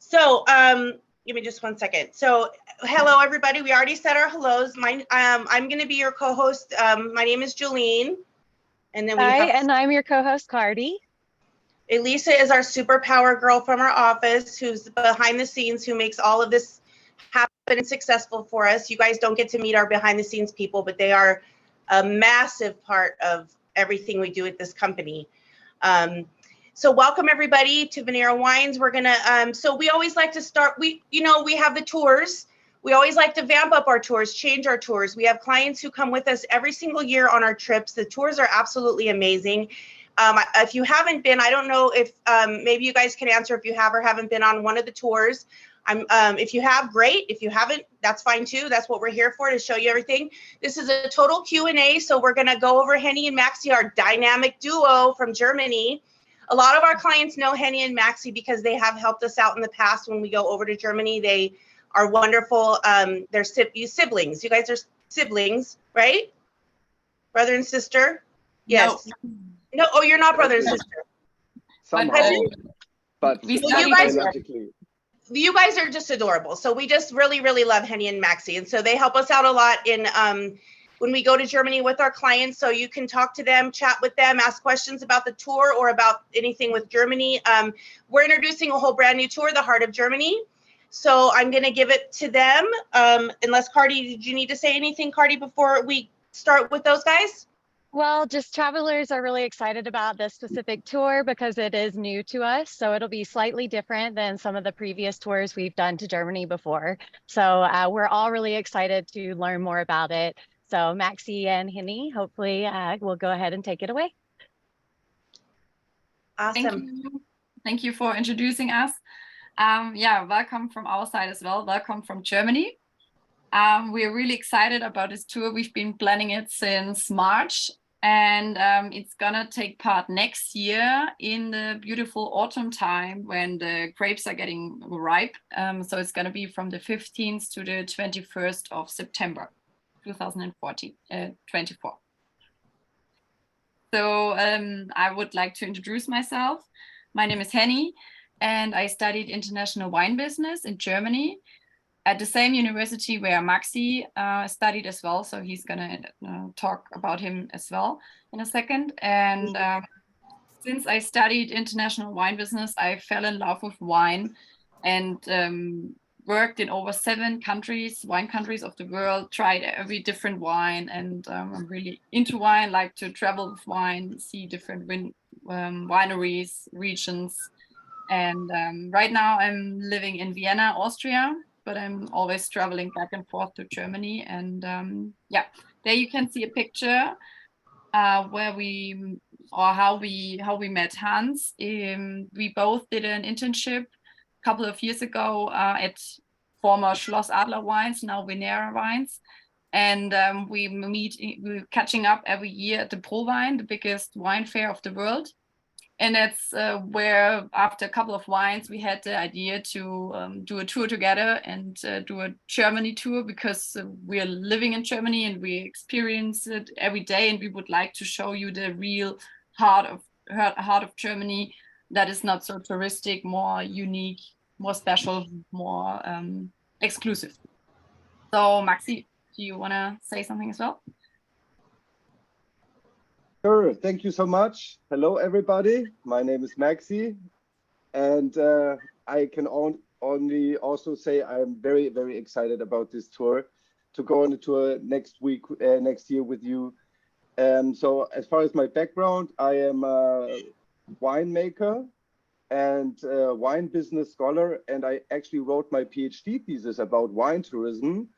So, give me just 1 second. So, hello everybody. We already said our hellos. I'm going to be your co-host. My name is Jolene, and then and I'm your co-host Cardi. Elisa is our superpower girl from our office, who's behind the scenes, who makes all of this happen and successful for us. You guys don't get to meet our behind the scenes people, but they are a massive part of everything we do at this company. So welcome everybody to Vineyard Wines. We're gonna, so we always like to start, we have the tours. We always like to vamp up our tours, change our tours. We have clients who come with us every single year on our trips. The tours are absolutely amazing. If you haven't been, I don't know if maybe you guys can answer if you have or haven't been on one of the tours. If you have, great. If you haven't, that's fine too. That's what we're here for, to show you everything. This is a total Q&A. So we're gonna go over Henny and Maxi, our dynamic duo from Germany. A lot of our clients know Henny and Maxi because they have helped us out in the past when we go over to Germany. They are wonderful. They're siblings. You guys are siblings, right? Brother and sister? Yes. No, oh, you're not brother and sister. Somehow, but you guys are just adorable. So we just really, really love Henny and Maxi. And so they help us out a lot in when we go to Germany with our clients. So you can talk to them, chat with them, ask questions about the tour or about anything with Germany. We're introducing a whole brand new tour, The Heart of Germany. So I'm going to give it to them. Unless Cardi, did you need to say anything, Cardi, before we start with those guys? Well, just travelers are really excited about this specific tour because it is new to us. So it'll be slightly different than some of the previous tours we've done to Germany before. So we're all really excited to learn more about it. So Maxi and Henny, hopefully we'll go ahead and take it away. Awesome. Thank you for introducing us. Yeah, welcome from our side as well. Welcome from Germany. We're really excited about this tour. We've been planning it since March, and it's gonna take part next year in the beautiful autumn time when the grapes are getting ripe. So it's gonna be from the 15th to the 21st of September, 2024. So I would like to introduce myself. My name is Henny, and I studied international wine business in Germany at the same university where Maxi studied as well. So he's gonna talk about him as well in a second. And since I studied international wine business, I fell in love with wine and worked in over 7 countries, wine countries of the world, tried every different wine. And I'm really into wine, like to travel with wine, see different wineries, regions. And right now I'm living in Vienna, Austria, but I'm always traveling back and forth to Germany. And yeah, there you can see a picture where how we met Hans. We both did an internship a couple of years ago at former Schloss Adler Wines, now Vineyard Wines. And we're catching up every year at the ProWein, the biggest wine fair of the world. And that's where, after a couple of wines, we had the idea to do a tour together and do a Germany tour, because we're living in Germany and we experience it every day. And we would like to show you the real heart of Germany that is not so touristic, more unique, more special, more exclusive. So Maxi, do you want to say something as well? Sure, thank you so much. Hello, everybody. My name is Maxi, and I can only also say I'm very, very excited about this tour, to go on the tour next year with you. So as far as my background, I am a winemaker and a wine business scholar, and I actually wrote my PhD thesis about wine tourism.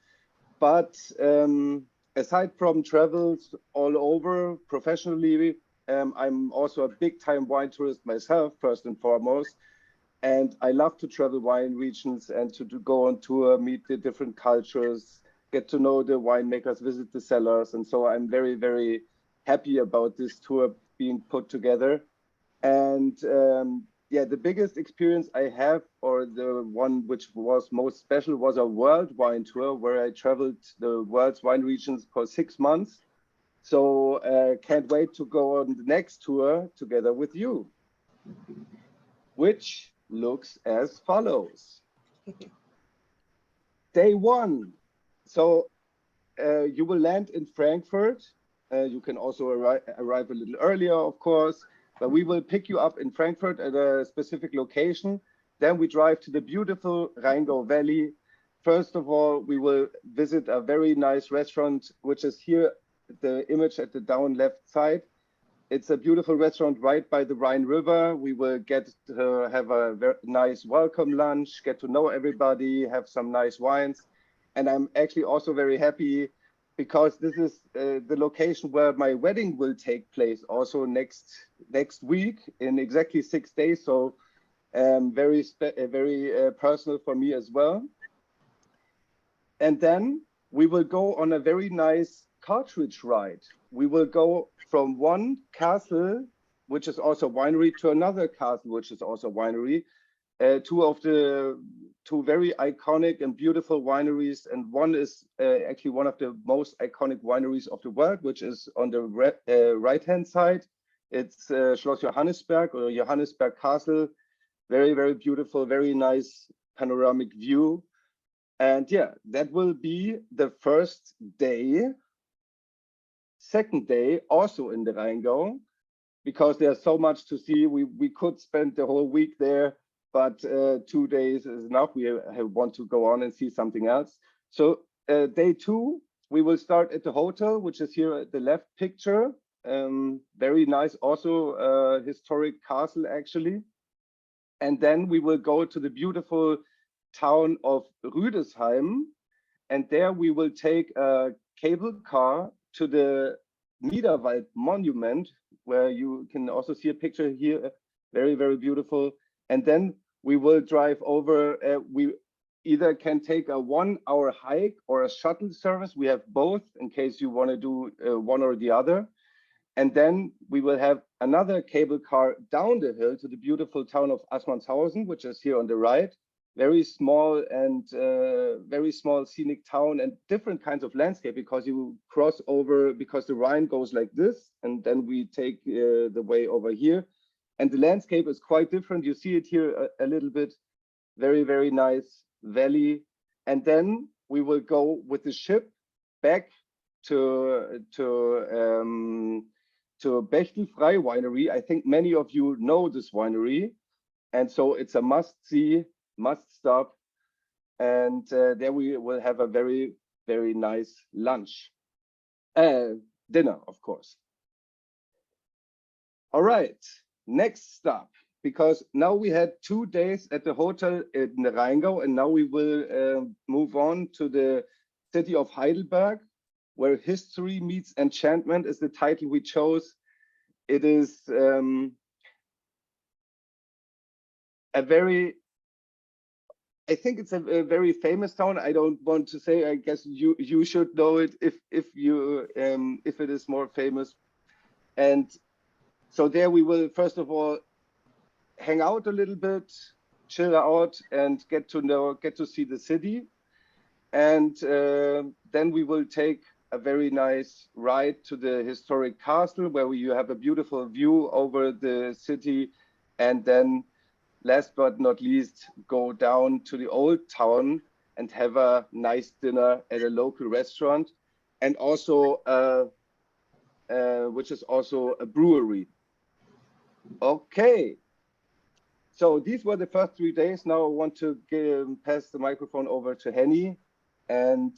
But aside from travels all over professionally, I'm also a big-time wine tourist myself, first and foremost. And I love to travel wine regions and to go on tour, meet the different cultures, get to know the winemakers, visit the cellars. And so I'm very, very happy about this tour being put together. And yeah, the biggest experience I have, or the one which was most special, was a world wine tour where I traveled the world's wine regions for 6 months. So can't wait to go on the next tour together with you, which looks as follows. Day 1. So you will land in Frankfurt. You can also arrive a little earlier, of course, but we will pick you up in Frankfurt at a specific location. Then we drive to the beautiful Rheingau Valley. First of all, we will visit a very nice restaurant, which is here, the image at the down left side. It's a beautiful restaurant right by the Rhine River. We will get to have a very nice welcome lunch, get to know everybody, have some nice wines. And I'm actually also very happy because this is the location where my wedding will take place also next week in exactly 6 days. So very personal for me as well. And then we will go on a very nice carriage ride. We will go from one castle, which is also a winery, to another castle, which is also a winery. Two very iconic and beautiful wineries, and one is actually one of the most iconic wineries of the world, which is on the right-hand side. It's Schloss Johannisberg or Johannisberg Castle. Very, very beautiful, very nice panoramic view. And yeah, that will be the first day. Second day, also in the Rheingau, because there's so much to see. We could spend the whole week there, but 2 days is enough. We want to go on and see something else. So day 2, we will start at the hotel, which is here at the left picture. Very nice, also historic castle actually. And then we will go to the beautiful town of Rüdesheim, and there we will take a cable car to the Niederwald Monument, where you can also see a picture here, very, very beautiful. And then we will drive over, we either can take a 1-hour hike or a shuttle service. We have both in case you want to do one or the other. And then we will have another cable car down the hill to the beautiful town of Assmannshausen, which is here on the right. Very small and very small scenic town and different kinds of landscape because you cross over, because the Rhine goes like this, and then we take the way over here. And the landscape is quite different. You see it here a little bit. Very, very nice valley. And then we will go with the ship back to Bechtelfrei winery. I think many of you know this winery. And so it's a must-see, must-stop. And there we will have a very, very nice lunch. Dinner, of course. All right, next stop. Because now we had 2 days at the hotel in the Rheingau, and now we will move on to the city of Heidelberg, where history meets enchantment is the title we chose. It is I think it's a very famous town. I don't want to say, I guess you should know it if it is more famous. And so there we will first of all hang out a little bit, chill out, and get to see the city. And then we will take a very nice ride to the historic castle where you have a beautiful view over the city. And then last but not least, go down to the old town and have a nice dinner at a local restaurant, and also which is also a brewery. Okay. So these were the first 3 days. Now I want to pass the microphone over to Henny and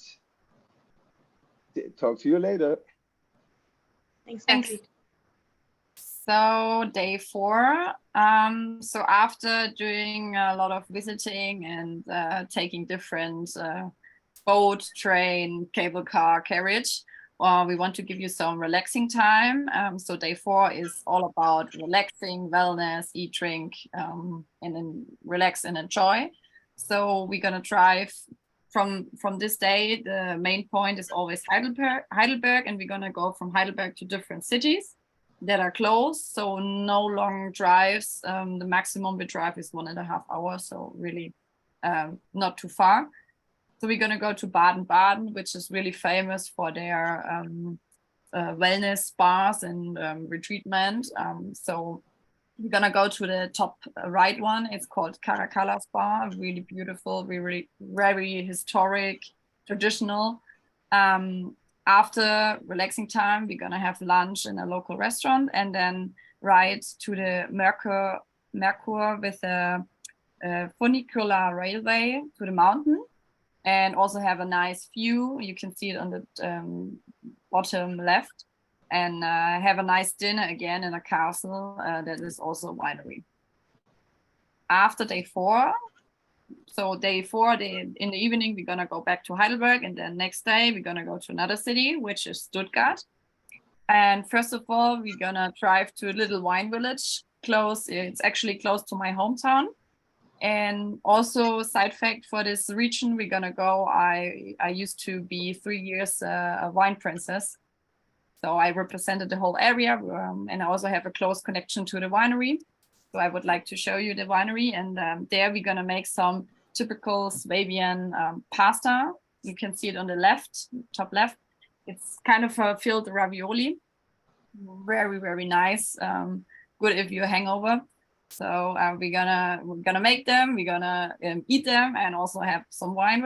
talk to you later. Thanks. So day 4. So after doing a lot of visiting and taking different boat, train, cable car, carriage, we want to give you some relaxing time. So day 4 is all about relaxing, wellness, eat, drink, and then relax and enjoy. So we're gonna drive from this day. The main point is always Heidelberg, and we're gonna go from Heidelberg to different cities that are close. So no long drives. The maximum we drive is 1.5 hours. So really not too far. So we're going to go to Baden-Baden, which is really famous for their wellness spas and retreatment. So we're gonna go to the top right one. It's called Caracalla Spa, really beautiful, really very historic, traditional. After relaxing time, we're gonna have lunch in a local restaurant and then ride to the Mercur with a funicular railway to the mountain, and also have a nice view. You can see it on the bottom left, and have a nice dinner again in a castle that is also a winery. After day 4, so day 4, in the evening, we're gonna go back to Heidelberg, and then next day we're gonna go to another city, which is Stuttgart. And first of all, we're gonna drive to a little wine village close. It's actually close to my hometown. And also, side fact for this region, we're gonna go. I used to be 3 years a wine princess, so I represented the whole area, and I also have a close connection to the winery. So I would like to show you the winery, and there we're gonna make some typical Swabian pasta. You can see it on the left, top left. It's kind of a filled ravioli, very, very nice. Good if you're hangover. So we're gonna make them. We're gonna eat them, and also have some wine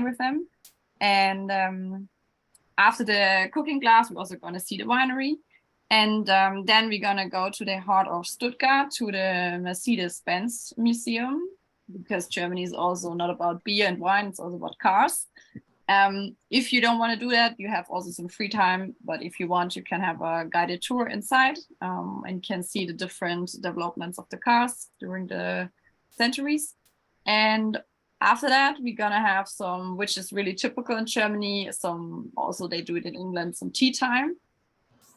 with them. And after the cooking class, we're also gonna see the winery, and then we're gonna go to the heart of Stuttgart, to the Mercedes-Benz Museum, because Germany is also not about beer and wine; it's also about cars. If you don't want to do that, you have also some free time. But if you want, you can have a guided tour inside, and can see the different developments of the cars during the centuries. And after that, we're gonna have some, which is really typical in Germany, some, also they do it in England, some tea time.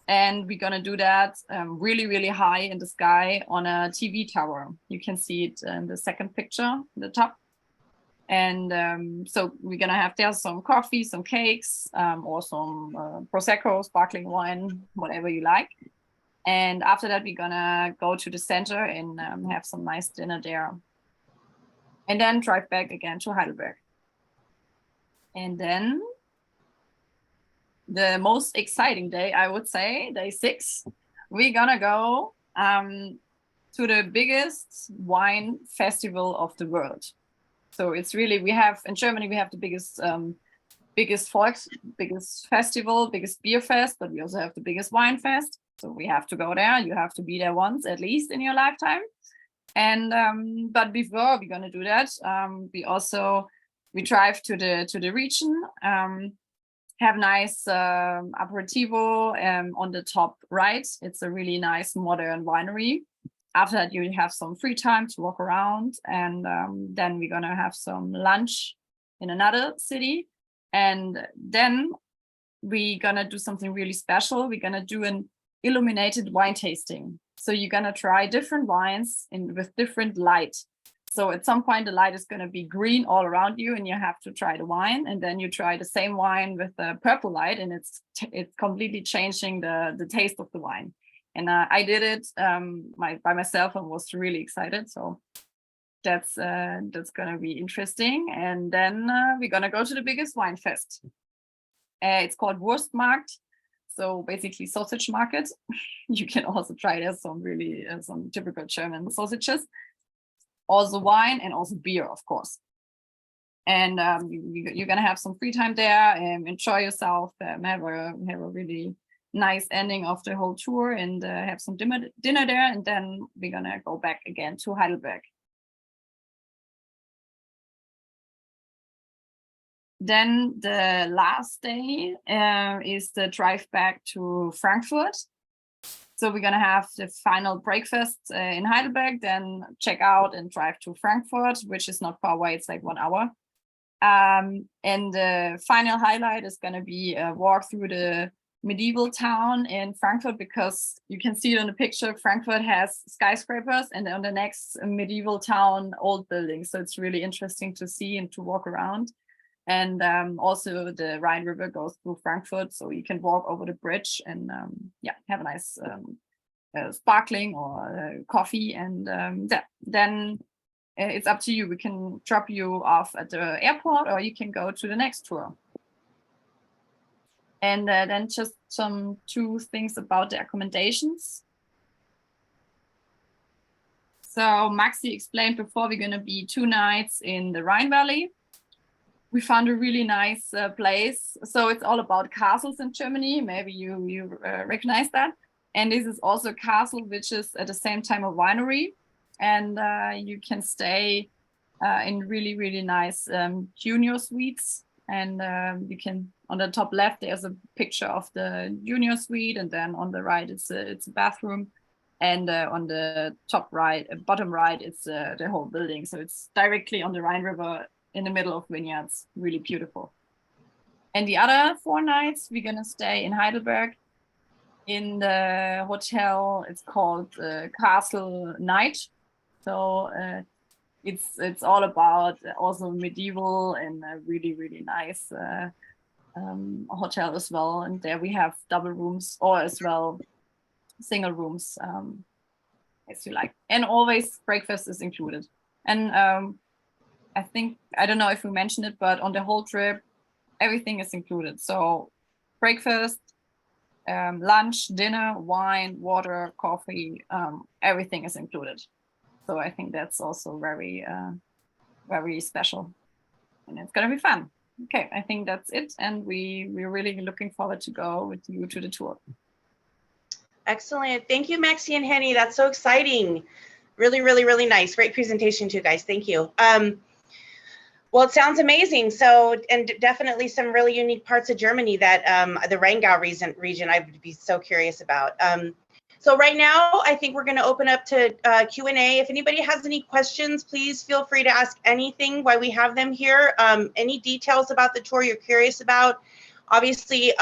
And we're gonna do that really, really high in the sky on a TV tower. You can see it in the second picture, the top. And so we're gonna have there some coffee, some cakes, or some Prosecco, sparkling wine, whatever you like. And after that, we're gonna go to the center and have some nice dinner there. And then drive back again to Heidelberg. And then the most exciting day, I would say, day 6, we're gonna go to the biggest wine festival of the world. So it's really, we have in Germany, we have the biggest festival, biggest beer fest, but we also have the biggest wine fest. So we have to go there. You have to be there once at least in your lifetime. And but before we're gonna do that, we drive to the region, have nice aperitivo on the top right. It's a really nice modern winery. After that, you have some free time to walk around, and then we're gonna have some lunch in another city, and then we're gonna do something really special. We're gonna do an illuminated wine tasting. So you're gonna try different wines with different light. So at some point, the light is gonna be green all around you, and you have to try the wine, and then you try the same wine with the purple light, and it's completely changing the taste of the wine. And I did it by myself and was really excited. So that's gonna be interesting. And then we're gonna go to the biggest wine fest. It's called Wurstmarkt. So basically sausage market. You can also try there some typical German sausages. Also wine and also beer, of course. And you're gonna have some free time there, enjoy yourself, have a really nice ending of the whole tour, and have some dinner there, and then we're gonna go back again to Heidelberg. Then the last day is the drive back to Frankfurt. So we're gonna have the final breakfast in Heidelberg, then check out and drive to Frankfurt, which is not far away, it's like 1 hour. And the final highlight is gonna be a walk through the medieval town in Frankfurt, because you can see it on the picture, Frankfurt has skyscrapers, and on the next medieval town, old buildings. So it's really interesting to see and to walk around. And also the Rhine River goes through Frankfurt, so you can walk over the bridge and have a nice sparkling or coffee. And then it's up to you. We can drop you off at the airport, or you can go to the next tour. And then just 2 things about the accommodations. So Maxi explained before, we're going to be 2 nights in the Rhine Valley. We found a really nice place. So it's all about castles in Germany. Maybe you recognize that. And this is also a castle, which is at the same time a winery. And you can stay in really, really nice junior suites. And you can, on the top left, there's a picture of the junior suite. And then on the right, it's a bathroom. And on the top right, bottom right, it's the whole building. So it's directly on the Rhine River in the middle of vineyards. Really beautiful. And the other 4 nights, we're going to stay in Heidelberg in the hotel. It's called Castle Night. So it's all about also medieval and a really, really nice hotel as well. And there we have double rooms or as well single rooms, as you like. And always breakfast is included. And I think, I don't know if we mentioned it, but on the whole trip, everything is included. So breakfast, lunch, dinner, wine, water, coffee, everything is included. So I think that's also very, very special. And it's going to be fun. Okay, I think that's it. And we're really looking forward to go with you to the tour. Excellent. Thank you, Maxi and Henny. That's so exciting. Really, really, really nice. Great presentation too, guys. Thank you. Well, it sounds amazing. So, and definitely some really unique parts of Germany that the Rheingau region I would be so curious about. So right now, I think we're going to open up to Q&A. If anybody has any questions, please feel free to ask anything while we have them here. Any details about the tour you're curious about. Obviously,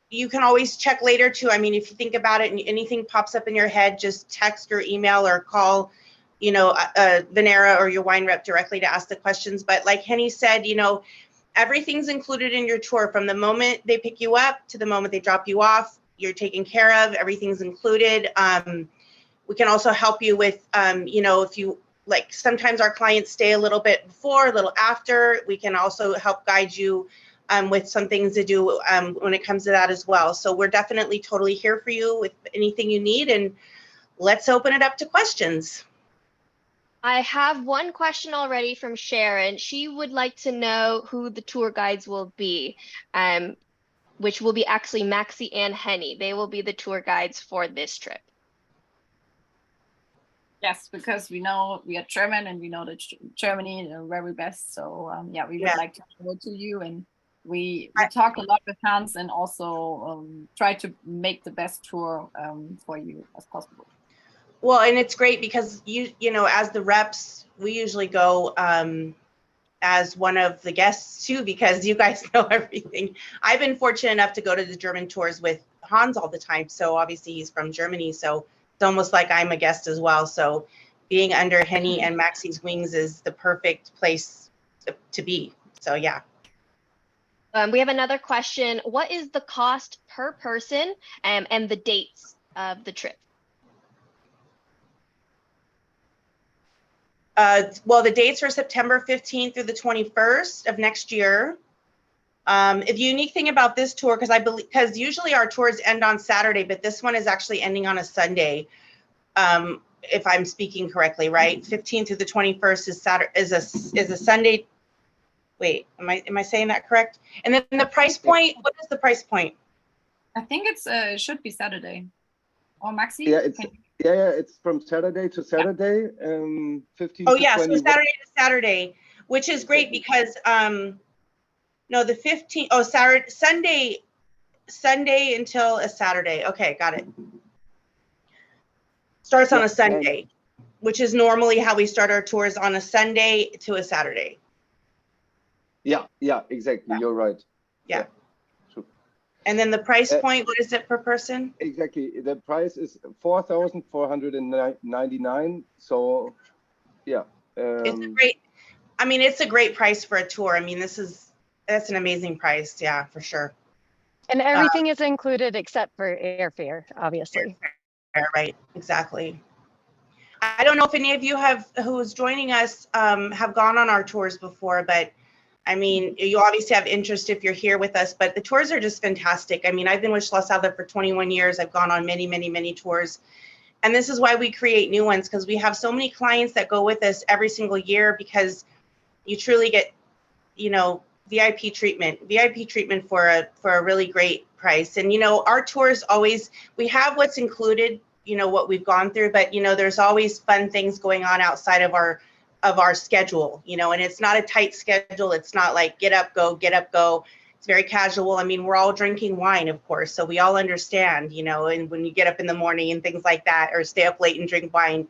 you can always check later too. I mean, if you think about it and anything pops up in your head, just text or email or call, you know, Venera or your wine rep directly to ask the questions. But like Henny said, you know, everything's included in your tour from the moment they pick you up to the moment they drop you off. You're taken care of. Everything's included. We can also help you with, you know, if you like, sometimes our clients stay a little bit before, a little after. We can also help guide you with some things to do when it comes to that as well. So we're definitely totally here for you with anything you need. And let's open it up to questions. I have one question already from Sharon. She would like to know who the tour guides will be, which will be actually Maxi and Henny. They will be the tour guides for this trip. Yes, because we know we are German and we know that Germany the very best. So yeah, we would like to go to you, and we talked a lot with Hans and also try to make the best tour for you as possible. Well, and it's great because you know, as the reps, we usually go as one of the guests too, because you guys know everything. I've been fortunate enough to go to the German tours with Hans all the time. So obviously he's from Germany. So it's almost like I'm a guest as well. So being under Henny and Maxi's wings is the perfect place to be. So yeah. We have another question. What is the cost per person and the dates of the trip? Well, the dates are September 15th through the 21st of next year. The unique thing about this tour, because usually our tours end on Saturday, but this one is actually ending on a Sunday, if I'm speaking correctly, right? 15th through the 21st is Saturday, is a Sunday. Wait, am I saying that correct? And then the price point, what is the price point? I think it should be Saturday. Or Maxi? Yeah, it's from Saturday to Saturday, 15 Oh to yeah, 20. so Saturday to Saturday, which is great because no, the 15th, oh, Sunday until a Saturday. Okay, got it. Starts on a Sunday, which is normally how we start our tours, on a Sunday to a Saturday. Yeah, exactly. Yeah. You're right. Yeah. True. And then the price point, what is it per person? Exactly. The price is 4,499. So, yeah. It's a great price for a tour. I mean, that's an amazing price. Yeah, for sure. And everything is included except for airfare, obviously. Right, exactly. I don't know if any of you who is joining us have gone on our tours before, but I mean, you obviously have interest if you're here with us, but the tours are just fantastic. I mean, I've been with Schloss Adler for 21 years. I've gone on many, many, many tours. And this is why we create new ones, because we have so many clients that go with us every single year, because you truly get, you know, VIP treatment for a really great price. And, you know, our tours always, we have what's included, you know, what we've gone through, but, you know, there's always fun things going on outside of our schedule, you know, and it's not a tight schedule. It's not like get up, go. It's very casual. I mean, we're all drinking wine, of course, so we all understand, you know, and when you get up in the morning and things like that, or stay up late and drink wine.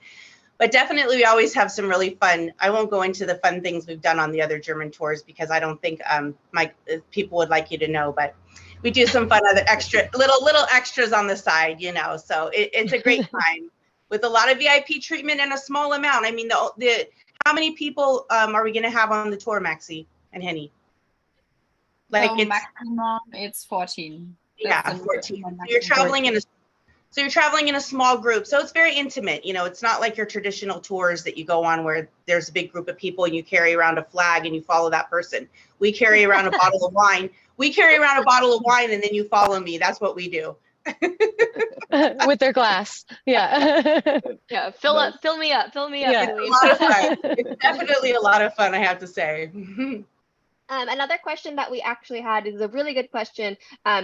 But definitely, we always have some really fun. I won't go into the fun things we've done on the other German tours, because I don't think my people would like you to know. But we do some fun other little extras on the side, you know. So it's a great time with a lot of VIP treatment and a small amount. I mean, the how many people are we going to have on the tour, Maxi and Henny? Like, so it's maximum it's 14. Yeah, That's the 14. maximum. So you're traveling in a small group. So it's very intimate. You know, it's not like your traditional tours that you go on where there's a big group of people and you carry around a flag and you follow that person. We carry around a bottle of wine. And then you follow me. That's what we do. With their glass. Yeah. Yeah, fill me up, Yeah. It's a lot of fun. It's definitely a lot of fun, I have to say. Another question that we actually had is a really good question.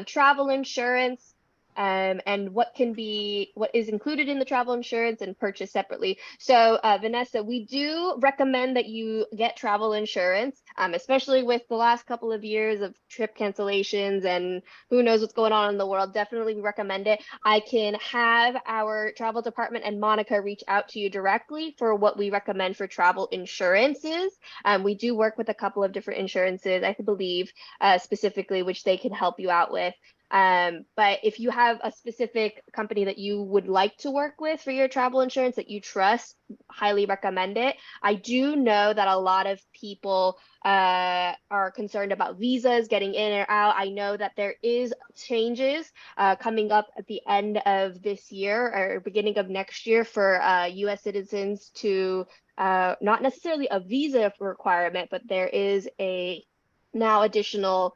Travel insurance, and what is included in the travel insurance and purchased separately. So Vanessa, we do recommend that you get travel insurance, especially with the last couple of years of trip cancellations and who knows what's going on in the world. Definitely recommend it. I can have our travel department and Monica reach out to you directly for what we recommend for travel insurances. We do work with a couple of different insurances, I believe, specifically, which they can help you out with. But if you have a specific company that you would like to work with for your travel insurance that you trust, highly recommend it. I do know that a lot of people are concerned about visas getting in or out. I know that there is changes coming up at the end of this year or beginning of next year for US citizens to not necessarily a visa requirement, but there is a now additional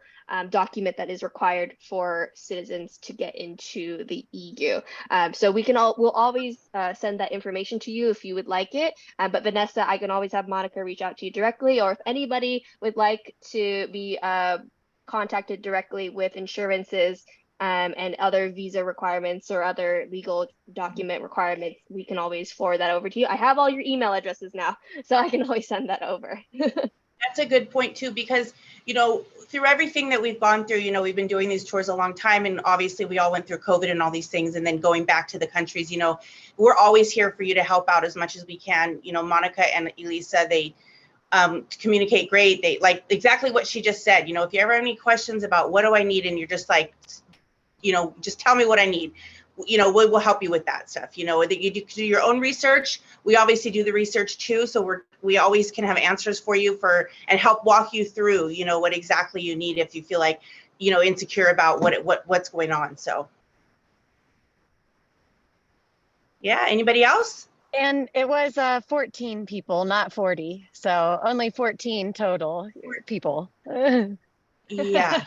document that is required for citizens to get into the EU. So we'll always send that information to you if you would like it. But Vanessa, I can always have Monica reach out to you directly, or if anybody would like to be contacted directly with insurances and other visa requirements or other legal document requirements, we can always forward that over to you. I have all your email addresses now, so I can always send that over. That's a good point too, because, you know, through everything that we've gone through, you know, we've been doing these tours a long time, and obviously we all went through COVID and all these things, and then going back to the countries, you know, we're always here for you to help out as much as we can. You know, Monica and Elisa, they communicate great. They like exactly what she just said. You know, if you ever have any questions about what do I need, and you're just like, you know, just tell me what I need. You know, we'll help you with that stuff. You know, that you do your own research. We obviously do the research too, so we always can have answers for you and help walk you through, you know, what exactly you need if you feel like, you know, insecure about what's going on. So yeah, anybody else? And it was 14 people, not 40. So only 14 total people. Yeah.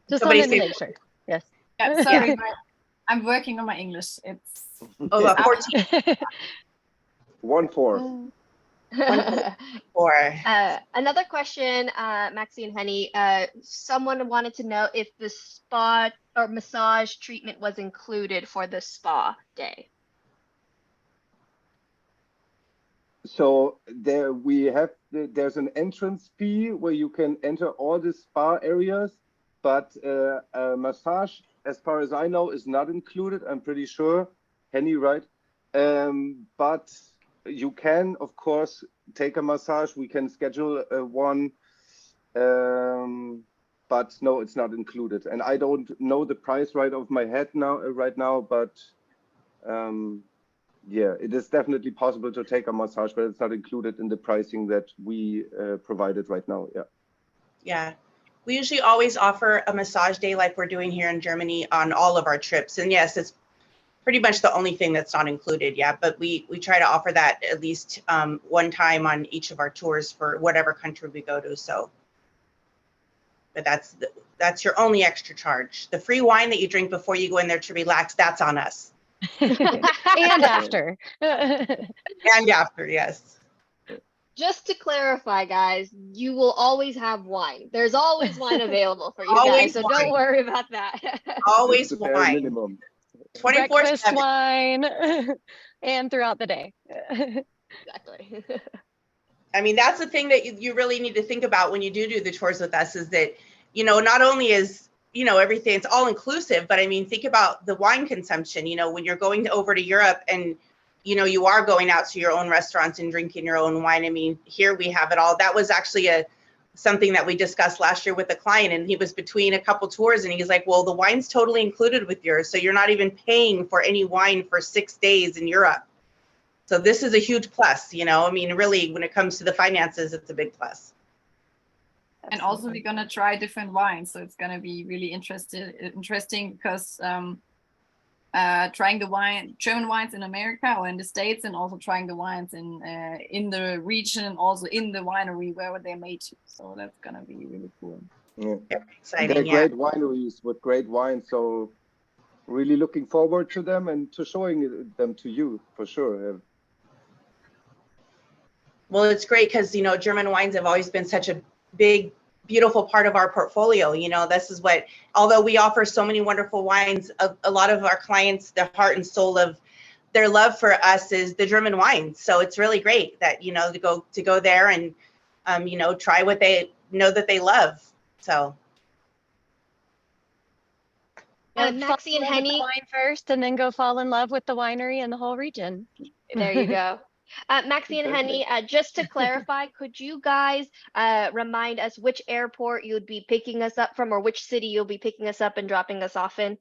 Just Somebody wanted to say make sure. Yes. Yeah, sorry, I'm working on my English. It's 14. 1-4. Another question, Maxi and Henny, someone wanted to know if the spa or massage treatment was included for the spa day. So there's an entrance fee where you can enter all the spa areas, but a massage, as far as I know, is not included. I'm pretty sure, Henny, right? But you can, of course, take a massage. We can schedule one, but no, it's not included. And I don't know the price right off my head right now, but yeah, it is definitely possible to take a massage, but it's not included in the pricing that we provided right now. Yeah. Yeah. We usually always offer a massage day like we're doing here in Germany on all of our trips. And yes, it's pretty much the only thing that's not included. Yeah. But we try to offer that at least one time on each of our tours for whatever country we go to. So, but that's your only extra charge. The free wine that you drink before you go in there to relax, that's on us. And after. And after, yes. Just to clarify, guys, you will always have wine. There's always wine available for you Always guys, so wine. don't worry about that. Always It's the bare wine. minimum. 24/7. Breakfast wine and throughout the day. Exactly. I mean, that's the thing that you really need to think about when you do the tours with us, is that, you know, not only is, you know, everything, it's all inclusive, but I mean, think about the wine consumption, you know, when you're going over to Europe and, you know, you are going out to your own restaurants and drinking your own wine. I mean, here we have it all. That was actually something that we discussed last year with a client, and he was between a couple tours and he's like, well, the wine's totally included with yours. So you're not even paying for any wine for 6 days in Europe. So this is a huge plus, you know, I mean, really, when it comes to the finances, it's a big plus. And also we're gonna try different wines, so it's gonna be really interesting because trying the German wines in America or in the States, and also trying the wines in the region and also in the winery where they're made to. So that's gonna be really cool. Yeah. Exciting, They're yeah. great wineries with great wine, so really looking forward to them and to showing them to you for sure. Well, it's great because, you know, German wines have always been such a big, beautiful part of our portfolio. You know, this is what, although we offer so many wonderful wines, a lot of our clients, the heart and soul of their love for us is the German wines. So it's really great that, you know, to go there and, you know, try what they know that they love. So. Maxie and Henny, wine first, and then go fall in love with the winery and the whole region. there you go. Maxie and Henny, just to clarify, could you guys remind us which airport you would be picking us up from, or which city you'll be picking us up and dropping us off in?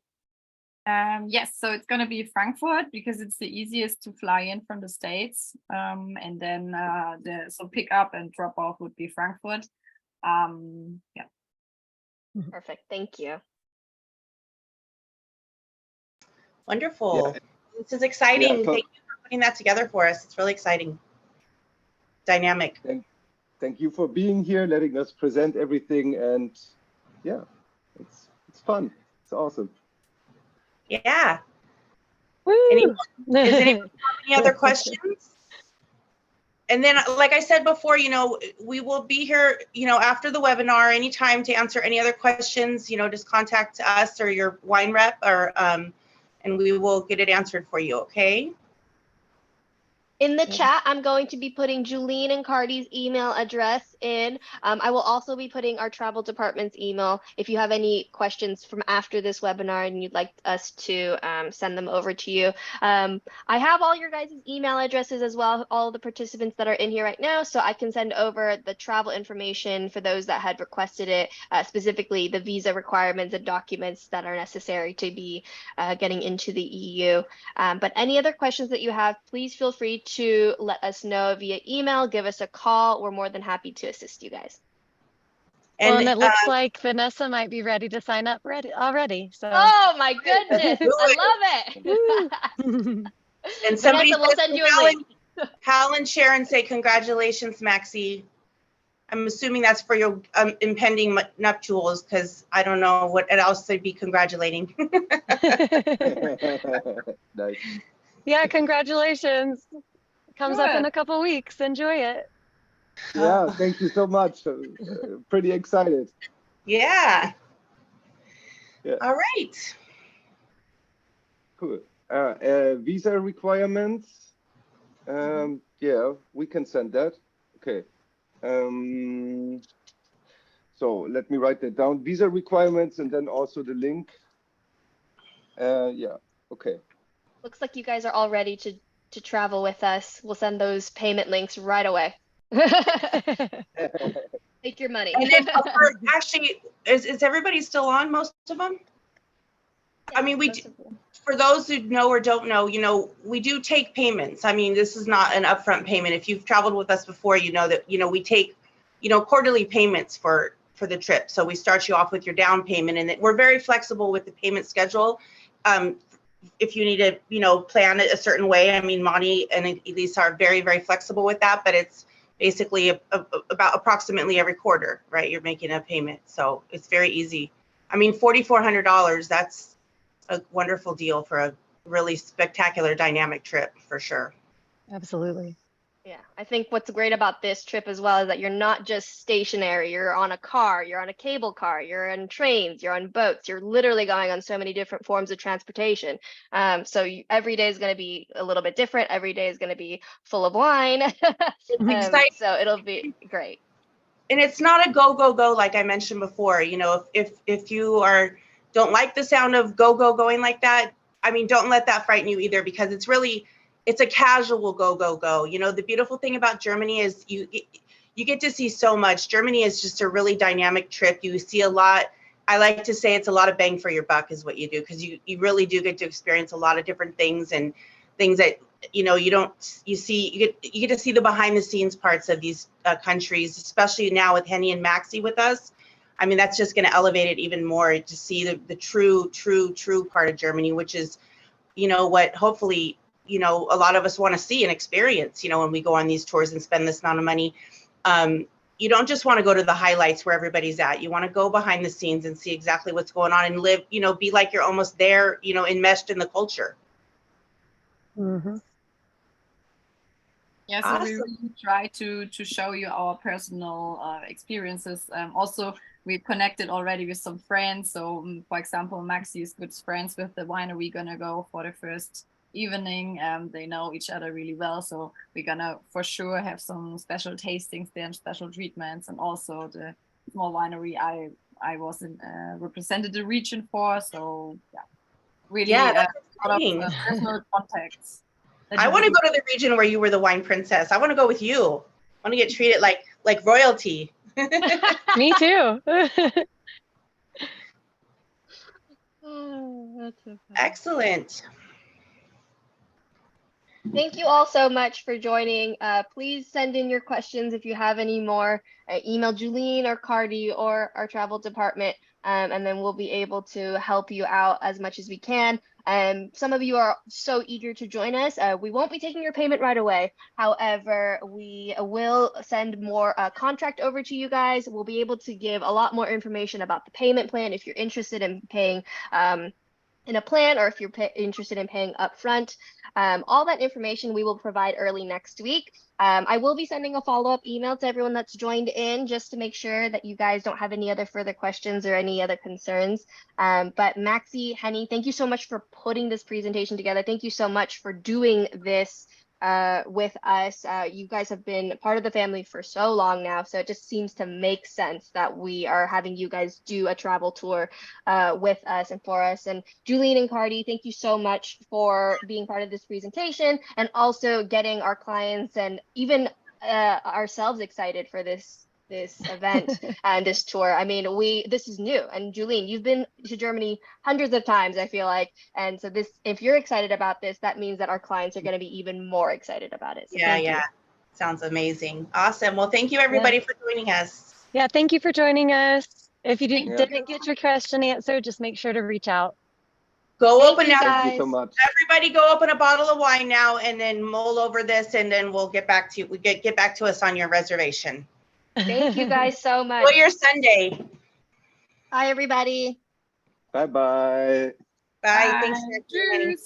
Yes, so it's going to be Frankfurt because it's the easiest to fly in from the States. And then so pick up and drop off would be Frankfurt. Yeah. Perfect. Thank you. Wonderful. Yeah. This is exciting. Yeah, Thank you for putting that together for us. It's really exciting. Dynamic. Thank you for being here, letting us present everything, and yeah, it's fun. It's awesome. Yeah. Woo! Any other questions? And then, like I said before, you know, we will be here, you know, after the webinar, anytime to answer any other questions, you know, just contact us or your wine rep, or and we will get it answered for you, okay? In the chat, I'm going to be putting Julene and Cardi's email address in. I will also be putting our travel department's email. If you have any questions from after this webinar and you'd like us to send them over to you. I have all your guys' email addresses as well, all the participants that are in here right now, so I can send over the travel information for those that had requested it, specifically the visa requirements and documents that are necessary to be getting into the EU. But any other questions that you have, please feel free to let us know via email, give us a call. We're more than happy to assist you guys. And it looks like Vanessa might be ready to sign up already. So. Oh my goodness, I love it. And somebody Vanessa, we'll send you a link. Hal and Sharon say congratulations, Maxie. I'm assuming that's for your impending nuptials, because I don't know what else they'd be congratulating. Nice. Yeah, congratulations. Comes up in a couple weeks. Enjoy it. Yeah, thank you so much. Pretty excited. Yeah. Yeah. All right. Cool. Visa requirements. Yeah, we can send that. Okay. So let me write that down. Visa requirements, and then also the link. Yeah. Okay. Looks like you guys are all ready to travel with us. We'll send those payment links right away. Take your money. And then actually, is everybody still on, most of them? I mean, for those who know or don't know, you know, we do take payments. I mean, this is not an upfront payment. If you've traveled with us before, you know that, you know, we take, you know, quarterly payments for the trip. So we start you off with your down payment, and we're very flexible with the payment schedule. If you need to, you know, plan it a certain way. I mean, Monty and Elisa are very, very flexible with that, but it's basically about approximately every quarter, right? You're making a payment. So it's very easy. I mean, $4,400, that's a wonderful deal for a really spectacular, dynamic trip for sure. Absolutely. Yeah, I think what's great about this trip as well is that you're not just stationary. You're on a car, you're on a cable car, you're on trains, you're on boats. You're literally going on so many different forms of transportation. So every day is going to be a little bit different. Every day is going to be full of wine. Exciting. So it'll be great. And it's not a go, go, go, like I mentioned before. You know, if you don't like the sound of going like that, I mean, don't let that frighten you either, because it's a casual go, go, go. You know, the beautiful thing about Germany is you get to see so much. Germany is just a really dynamic trip. You see a lot. I like to say it's a lot of bang for your buck is what you do, because you really do get to experience a lot of different things, and things that, you know, you get to see the behind the scenes parts of these countries, especially now with Henny and Maxi with us. I mean, that's just going to elevate it even more to see the true part of Germany, which is, you know, what hopefully, you know, a lot of us want to see and experience, you know, when we go on these tours and spend this amount of money. You don't just want to go to the highlights where everybody's at. You want to go behind the scenes and see exactly what's going on and live, you know, be like you're almost there, you know, enmeshed in the culture. Mm-hmm. Yeah, so we really try to show you our personal experiences. Also, we connected already with some friends. So, for example, Maxi is good friends with the winery we're gonna go for the first evening. They know each other really well, so we're gonna for sure have some special tastings there and special treatments. And also the small winery I was represented the region for. So yeah, really a lot of personal contacts. I want to go to the region where you were the wine princess. I want to go with you. I want to get treated like royalty. Me too. Oh, that's so funny. Excellent. Thank you all so much for joining. Please send in your questions if you have any more. Email Julene or Cardi or our travel department, and then we'll be able to help you out as much as we can. Some of you are so eager to join us. We won't be taking your payment right away. However, we will send more contract over to you guys. We'll be able to give a lot more information about the payment plan if you're interested in paying in a plan, or if you're interested in paying upfront. All that information we will provide early next week. I will be sending a follow-up email to everyone that's joined in, just to make sure that you guys don't have any other further questions or any other concerns. But Maxi, Henny, thank you so much for putting this presentation together. Thank you so much for doing this with us. You guys have been part of the family for so long now, so it just seems to make sense that we are having you guys do a travel tour with us and for us. And Julene and Cardi, thank you so much for being part of this presentation, and also getting our clients and even ourselves excited for this event and this tour. I mean, this is new. And Julene, you've been to Germany hundreds of times, I feel like. And so if you're excited about this, that means that our clients are going to be even more excited about it. So yeah. Sounds amazing. Awesome. Well, thank you everybody for joining us. Yeah, thank you for joining us. If you didn't get your question answered, just make sure to reach out. Thank you so much. Everybody go open a bottle of wine now, and then mull over this, and then we'll get back to you. Get back to us on your reservation. Thank you guys so much. Enjoy your Sunday. Bye, everybody. Bye-bye. Bye. Thanks for joining.